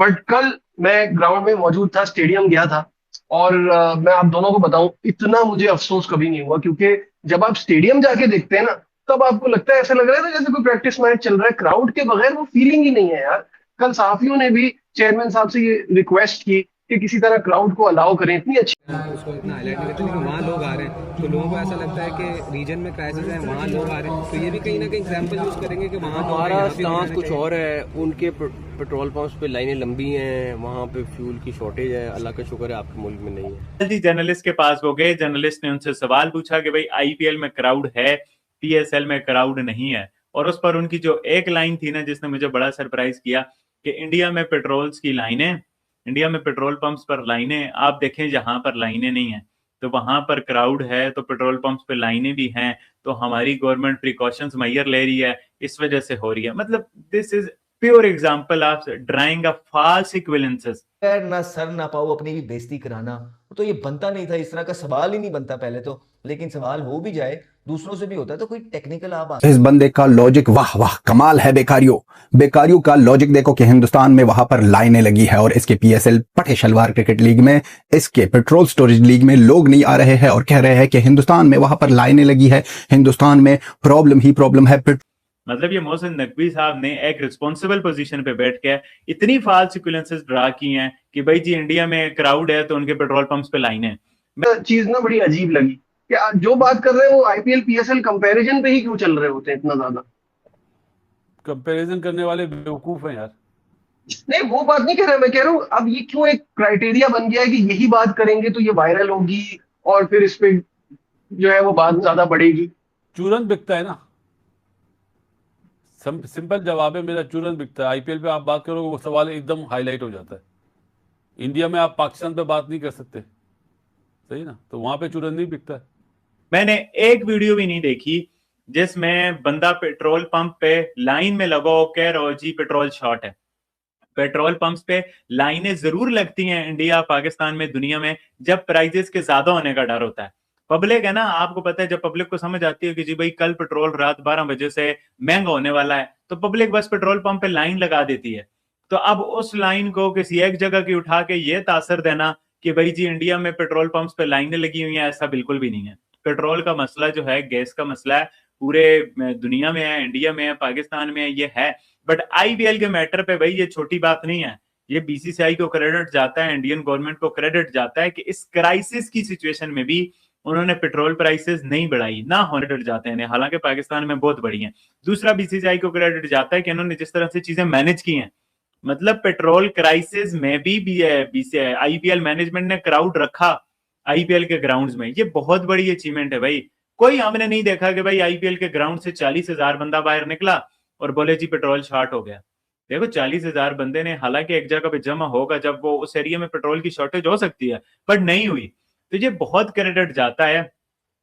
But कल मैं ground में मौजूद था, स्टेडियम गया था। और मैं आप दोनों को बताऊं, इतना मुझे अफसोस कभी नहीं हुआ, क्योंकि जब आप स्टेडियम जाके देखते हैं ना, तब आपको लगता है, ऐसा लग रहा है ना जैसे कोई प्रैक्टिस मैच चल रहा है। क्राउड के बगैर वो फीलिंग ही नहीं है यार। कल सहाफियों ने भी चेयरमैन साहब से ये रिक्वेस्ट की कि किसी तरह क्राउड को अलाउ करें। इतनी अच्छी उसको इतना हाईलाइट नहीं करते, लेकिन वहाँ लोग आ रहे हैं तो लोगों को ऐसा लगता है कि रीजन में क्राइसिस है, वहाँ लोग आ रहे हैं, तो ये भी कहीं ना कहीं एग्जाम्पल यूज करेंगे कि वहाँ लोग हैं, हमारा यहाँ भी लोग स्टांस आने कुछ चाहिए। और है। उनके पेट्रोल पंप्स पे लाइनें लंबी हैं, वहाँ पे फ्यूल की शॉर्टेज है। अल्लाह का शुक्र है आपके मुल्क में नहीं है। जी जर्नलिस्ट के पास वो गए, जर्नलिस्ट ने उनसे सवाल पूछा कि भाई आईपीएल में क्राउड है, पीएसएल में क्राउड नहीं है। और उस पर उनकी जो एक लाइन थी ना, जिसने मुझे बड़ा सरप्राइज किया, कि इंडिया में पेट्रोल्स की लाइनें, इंडिया में पेट्रोल पंप्स पर लाइनें, आप देखें जहां पर लाइनें नहीं है तो वहां पर क्राउड है, तो पेट्रोल पंप्स पे लाइनें भी हैं, तो हमारी गवर्नमेंट प्रिकॉशंस मैयर ले रही है, इस वजह से हो रही है। मतलब this is pure example of drawing a false equivalences. खैर ना सर ना पाओ अपनी भी बेइज्जती कराना, तो ये बनता नहीं था, इस तरह का सवाल ही नहीं बनता पहले तो। लेकिन सवाल हो भी जाए, दूसरों से भी होता है, तो कोई टेक्निकल आप इस बंदे का लॉजिक वाह वाह कमाल है। बेकारियों बेकारियों का लॉजिक देखो कि हिंदुस्तान में वहां पर लाइनें लगी है और इसके पीएसएल पटे शलवार क्रिकेट लीग में, इसके पेट्रोल स्टोरेज लीग में लोग नहीं आ रहे हैं और कह रहे हैं कि हिंदुस्तान में वहां पर लाइनें लगी है, हिंदुस्तान में प्रॉब्लम ही प्रॉब्लम है। मतलब ये मोहसिन नकवी साहब ने एक रिस्पॉन्सिबल पोजीशन पे बैठ के इतनी फाल्स इक्विवेलेंसेस ड्रा की हैं कि भाई जी इंडिया में क्राउड है तो उनके पेट्रोल पंप्स पे लाइन है। चीज ना बड़ी अजीब लगी कि जो बात कर रहे हैं वो आईपीएल पीएसएल कंपैरिजन पे ही क्यों चल रहे होते हैं इतना ज्यादा। कंपैरिजन करने वाले बेवकूफ हैं यार। नहीं, वो बात नहीं कह रहा, मैं कह रहा हूँ अब ये क्यों एक क्राइटेरिया बन गया है कि यही बात करेंगे तो ये वायरल होगी, और फिर इस पे जो है वो बात वो ज्यादा बढ़ेगी। चूरन बिकता है ना। सिंपल जवाब है मेरा, चूरन बिकता है। आईपीएल पे आप बात करोगे वो सवाल एकदम हाईलाइट हो जाता है। इंडिया में आप पाकिस्तान पे बात नहीं कर सकते, सही ना, तो वहां पे चूरन नहीं बिकता है। मैंने एक वीडियो भी नहीं देखी जिसमें बंदा पेट्रोल पंप पे लाइन में लगा हो कह रहा हो जी पेट्रोल शॉर्ट है। पेट्रोल पंप्स पे लाइनें जरूर लगती हैं इंडिया, पाकिस्तान में, दुनिया में, जब प्राइजेस के ज्यादा होने का डर होता है। पब्लिक है ना, आपको पता है, जब पब्लिक को समझ आती है कि जी भाई कल पेट्रोल रात 12 बजे से महंगा होने वाला है, तो पब्लिक बस पेट्रोल पंप पे लाइन लगा देती है। तो अब उस लाइन को किसी एक जगह की उठा के ये तासर देना कि भाई जी इंडिया में पेट्रोल पंप्स पे लाइनें लगी हुई हैं, ऐसा बिल्कुल भी नहीं है। पेट्रोल का मसला जो है, गैस का मसला है, पूरे दुनिया में है, इंडिया में है, पाकिस्तान में है, ये है। बट आईपीएल के मैटर पे भाई ये छोटी बात नहीं है। ये बीसीसीआई को क्रेडिट जाता है, इंडियन गवर्नमेंट को क्रेडिट जाता है कि इस क्राइसिस की सिचुएशन में भी उन्होंने पेट्रोल प्राइसेस नहीं बढ़ाई, ना होने डर जाते हैं, हालांकि पाकिस्तान में बहुत बढ़ी है। दूसरा, बीसीसीआई को क्रेडिट जाता है कि इन्होंने जिस तरह से चीजें मैनेज की हैं, मतलब पेट्रोल क्राइसिस में भी आईपीएल मैनेजमेंट ने क्राउड रखा आईपीएल के ग्राउंड्स में, ये बहुत बड़ी अचीवमेंट है भाई। कोई हमने नहीं देखा कि भाई आईपीएल के ग्राउंड से 40,000 बंदा बाहर निकला और बोले जी पेट्रोल शॉर्ट हो गया। देखो 40,000 बंदे ने, हालांकि एक जगह पे जमा होगा जब वो उस एरिया में पेट्रोल की शॉर्टेज हो सकती है, बट नहीं हुई। तो ये बहुत क्रेडिट जाता है।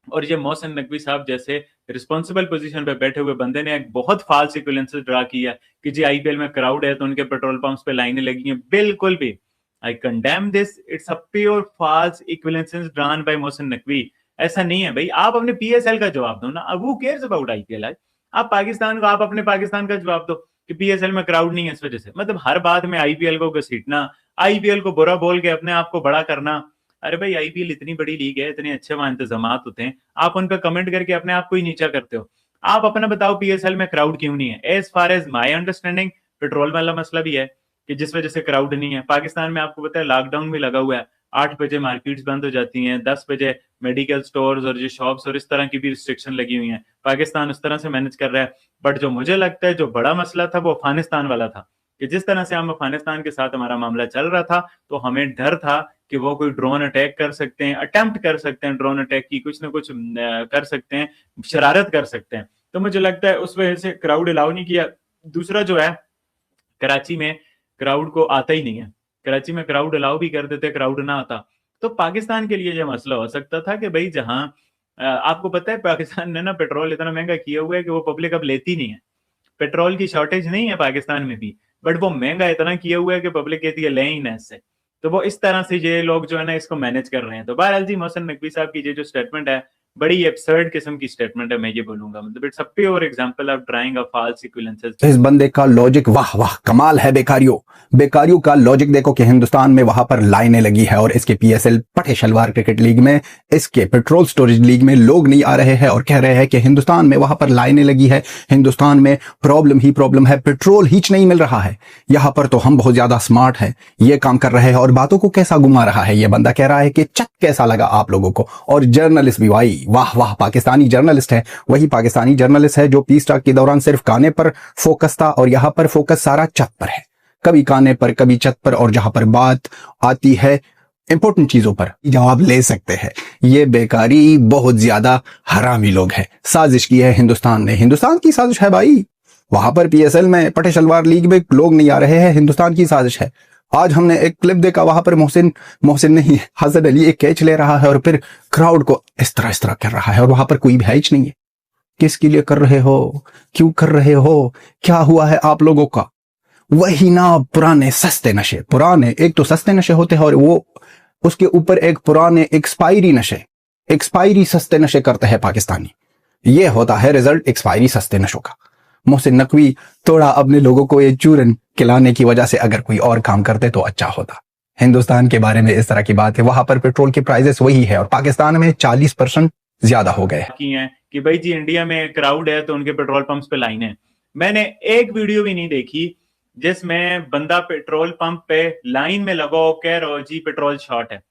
और ये मोहसिन नकवी साहब जैसे रिस्पॉन्सिबल पोजीशन पे बैठे हुए बंदे ने एक बहुत फाल्स इक्विवेलेंसेस ड्रा किया कि जी आईपीएल में क्राउड है तो उनके पेट्रोल पंप्स पे लाइनें लगी हैं, बिल्कुल भी। I condemn this, it's a pure false equivalences drawn by Mohsin Naqvi. ऐसा नहीं है भाई, आप अपने पीएसएल का जवाब दो ना, अब हु केयर्स अबाउट आईपीएल। आप पाकिस्तान को, आप अपने पाकिस्तान का जवाब दो कि पीएसएल में क्राउड नहीं है इस वजह से। मतलब हर बात में आईपीएल को घसीटना, आईपीएल को बुरा बोल के अपने आप को बड़ा करना। अरे भाई आईपीएल इतनी बड़ी लीग है, इतने अच्छे वहां इंतजाम होते हैं, आप उन पर कमेंट करके अपने आप को ही नीचा करते हो। आप अपना बताओ पीएसएल में क्राउड क्यों नहीं है? As far as my understanding petrol वाला मसला भी है कि जिस वजह से क्राउड नहीं है। पाकिस्तान में आपको पता है लॉकडाउन भी लगा हुआ है, 8 बजे मार्केट्स बंद हो जाती हैं, 10 बजे मेडिकल स्टोर्स और जो शॉप्स और इस तरह की भी रिस्ट्रिक्शन लगी हुई है। पाकिस्तान उस तरह से मैनेज कर रहा है। बट जो मुझे लगता है जो बड़ा मसला था वो अफगानिस्तान वाला था, कि जिस तरह से हम अफगानिस्तान के साथ हमारा मामला चल रहा था, तो हमें डर था कि वो कोई ड्रोन अटैक कर सकते हैं, अटेम्प्ट कर सकते हैं ड्रोन अटैक की, कुछ ना कुछ कर सकते हैं, शरारत कर सकते हैं। तो मुझे लगता है उस वजह से क्राउड अलाउ नहीं किया। दूसरा जो है, कराची में क्राउड को आता ही नहीं है। कराची में क्राउड अलाउ भी कर देते, क्राउड ना आता। तो पाकिस्तान के लिए यह मसला हो सकता था कि भाई जहां आपको पता है पाकिस्तान ने ना पेट्रोल इतना महंगा किया हुआ है कि वो पब्लिक अब लेती नहीं है। पेट्रोल की शॉर्टेज नहीं है पाकिस्तान में भी, बट वो महंगा इतना किया हुआ है कि पब्लिक कहती है ले ही ना इससे। तो वो इस तरह से ये लोग जो है ना इसको मैनेज कर रहे हैं। तो बहरहाल जी मोहसिन नकवी साहब की ये जो स्टेटमेंट है, बड़ी एब्सर्ड किस्म की स्टेटमेंट है, मैं ये बोलूंगा। मतलब it's a pure example of drawing a false equivalences. इस बंदे का लॉजिक वाह वाह कमाल है। बेकारियों बेकारियों का लॉजिक देखो कि हिंदुस्तान में वहां पर लाइनें लगी है और इसके पीएसएल पटे शलवार क्रिकेट लीग में, इसके पेट्रोल स्टोरेज लीग में लोग नहीं आ रहे हैं और कह रहे हैं कि हिंदुस्तान में वहां पर लाइनें लगी है, हिंदुस्तान में प्रॉब्लम ही प्रॉब्लम है, पेट्रोल ही नहीं मिल रहा है। यहां पर तो हम बहुत ज्यादा स्मार्ट है, ये काम कर रहे हैं। और बातों को कैसा घुमा रहा है ये बंदा, कह रहा है कि चक कैसा लगा आप लोगों को। और जर्नलिस्ट भी भाई वाह वाह, पाकिस्तानी जर्नलिस्ट है, वही पाकिस्तानी जर्नलिस्ट है जो पीस टॉक के दौरान सिर्फ गाने पर फोकस था और यहां पर फोकस सारा छत पर है, कभी गाने पर कभी छत पर। और जहां पर बात आती है इंपॉर्टेंट चीजों पर जवाब ले सकते हैं। ये बेकारी बहुत ज्यादा हरामी लोग हैं। साजिश की है हिंदुस्तान ने, हिंदुस्तान की साजिश है भाई। वहां पर पीएसएल में पटे शलवार लीग में लोग नहीं आ रहे हैं, हिंदुस्तान की साजिश है। आज हमने एक क्लिप देखा, वहां पर मोहसिन नहीं, हसन अली एक कैच ले रहा है और फिर क्राउड को इस तरह कर रहा है और वहां पर कोई भैच नहीं है। किसके लिए कर रहे हो, क्यों कर रहे हो, क्या हुआ है आप लोगों का? वही ना पुराने सस्ते नशे, पुराने एक तो सस्ते नशे होते हैं और वो उसके ऊपर एक पुराने एक्सपायरी नशे, एक्सपायरी सस्ते नशे करते हैं पाकिस्तानी। ये होता है रिजल्ट एक्सपायरी सस्ते नशों का। मोहसिन नकवी थोड़ा अपने लोगों को ये चूरन खिलाने की वजह से अगर कोई और काम करते तो अच्छा होता। हिंदुस्तान के बारे में इस तरह की बात है, वहां पर पेट्रोल के प्राइसेस वही है और पाकिस्तान में 40% ज्यादा हो गए हैं कि भाई जी इंडिया में क्राउड है तो उनके पेट्रोल पंप्स पे लाइन है। मैंने एक वीडियो भी नहीं देखी जिसमें बंदा पेट्रोल पंप पे लाइन में लगा हो कह रहा हो जी पेट्रोल शॉर्ट है।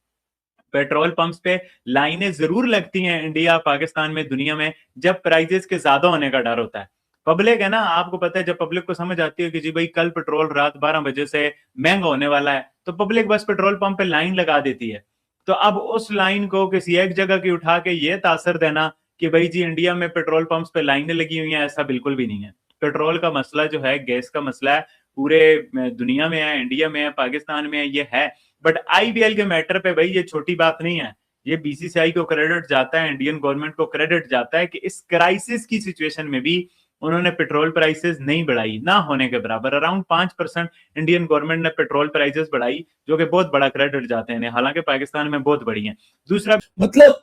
पेट्रोल पंप्स पे लाइनें जरूर लगती हैं इंडिया, पाकिस्तान में, दुनिया में, जब प्राइजेस के ज्यादा होने का डर होता है। पब्लिक है ना, आपको पता है, जब पब्लिक को समझ आती है कि जी भाई कल पेट्रोल रात 12 बजे से महंगा होने वाला है तो पब्लिक बस पेट्रोल पंप पे लाइन लगा देती है। तो अब उस लाइन को किसी एक जगह की उठा के ये तासर देना कि भाई जी इंडिया में पेट्रोल पंप्स पे लाइनें लगी हुई हैं, ऐसा बिल्कुल भी नहीं है। पेट्रोल का मसला जो है, गैस का मसला है, पूरे दुनिया में है, इंडिया में है, पाकिस्तान में है, ये है। बट आईपीएल के मैटर पे भाई ये छोटी बात नहीं है, ये बीसीसीआई को क्रेडिट जाता है, इंडियन गवर्नमेंट को क्रेडिट जाता है कि इस क्राइसिस की सिचुएशन में भी उन्होंने पेट्रोल प्राइसेस नहीं बढ़ाई, ना होने के बराबर। अराउंड 5% इंडियन गवर्नमेंट ने पेट्रोल प्राइसेस बढ़ाई, जो कि बहुत बड़ा क्रेडिट जाते हैं, हालांकि पाकिस्तान में बहुत बढ़ी है। दूसरा मतलब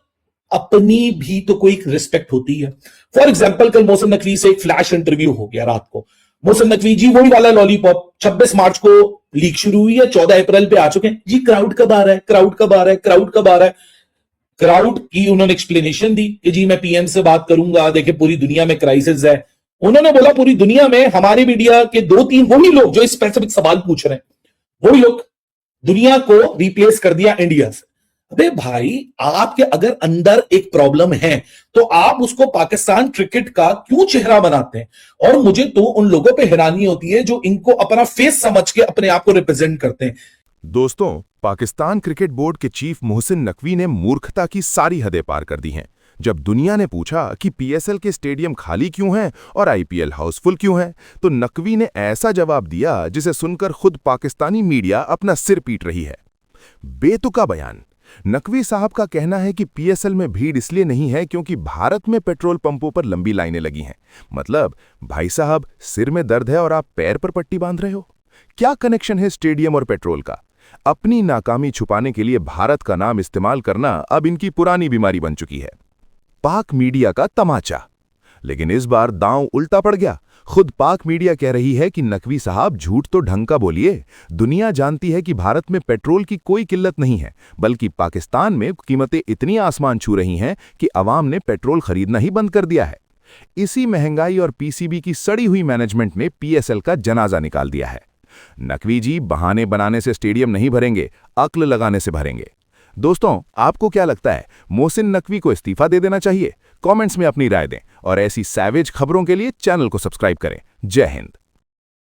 अपनी भी तो कोई रिस्पेक्ट होती है। फॉर एग्जाम्पल कल मोहसिन नकवी से एक फ्लैश इंटरव्यू हो गया रात को। मोहसिन नकवी जी वही वाला लॉलीपॉप, 26 मार्च को लीक शुरू हुई है, 14 अप्रैल पे आ चुके हैं जी। क्राउड कब आ रहा है, क्राउड कब आ रहा है, क्राउड कब आ रहा है। क्राउड की उन्होंने एक्सप्लेनेशन दी कि जी मैं पीएम से बात करूंगा, देखिए पूरी दुनिया में क्राइसिस है। उन्होंने बोला पूरी दुनिया में हमारे मीडिया के 2-3 वही लोग जो स्पेसिफिक सवाल पूछ रहे हैं, वही लोग दुनिया को रिप्लेस कर दिया इंडिया से। अबे भाई, आपके अगर अंदर एक प्रॉब्लम है तो आप उसको पाकिस्तान क्रिकेट का क्यों चेहरा बनाते हैं? और मुझे तो उन लोगों पे हैरानी होती है जो इनको अपना फेस समझ के अपने आप को रिप्रेजेंट करते हैं। दोस्तों, पाकिस्तान क्रिकेट बोर्ड के चीफ मोहसिन नकवी ने मूर्खता की सारी हदें पार कर दी हैं जब दुनिया ने पूछा कि पीएसएल के स्टेडियम खाली क्यों हैं और आईपीएल हाउसफुल क्यों हैं, तो नकवी ने ऐसा जवाब दिया जिसे सुनकर खुद पाकिस्तानी मीडिया अपना सिर पीट रही है। बेतुका बयान। नकवी साहब का कहना है कि पीएसएल में भीड़ इसलिए नहीं है क्योंकि भारत में पेट्रोल पंपों पर लंबी लाइनें लगी हैं। मतलब भाई साहब, सिर में दर्द है और आप पैर पर पट्टी बांध रहे हो? क्या कनेक्शन है स्टेडियम और पेट्रोल का? अपनी नाकामी छुपाने के लिए भारत का नाम इस्तेमाल करना अब इनकी पुरानी बीमारी बन चुकी है। पाक मीडिया का तमाचा। लेकिन इस बार दांव उल्टा पड़ गया। खुद पाक मीडिया कह रही है कि नकवी साहब झूठ तो ढंग का बोलिए। दुनिया जानती है कि भारत में पेट्रोल की कोई किल्लत नहीं है, बल्कि पाकिस्तान में कीमतें इतनी आसमान छू रही हैं कि अवाम ने पेट्रोल खरीदना ही बंद कर दिया है। इसी महंगाई और पीसीबी की सड़ी हुई मैनेजमेंट ने पीएसएल का जनाजा निकाल दिया है। नकवी जी बहाने बनाने से स्टेडियम नहीं भरेंगे, अक्ल लगाने से भरेंगे। दोस्तों, आपको क्या लगता है, मोहसिन नकवी को इस्तीफा दे देना चाहिए? कमेंट्स में अपनी राय दें और ऐसी सैवेज खबरों के लिए चैनल को सब्सक्राइब करें। जय हिंद।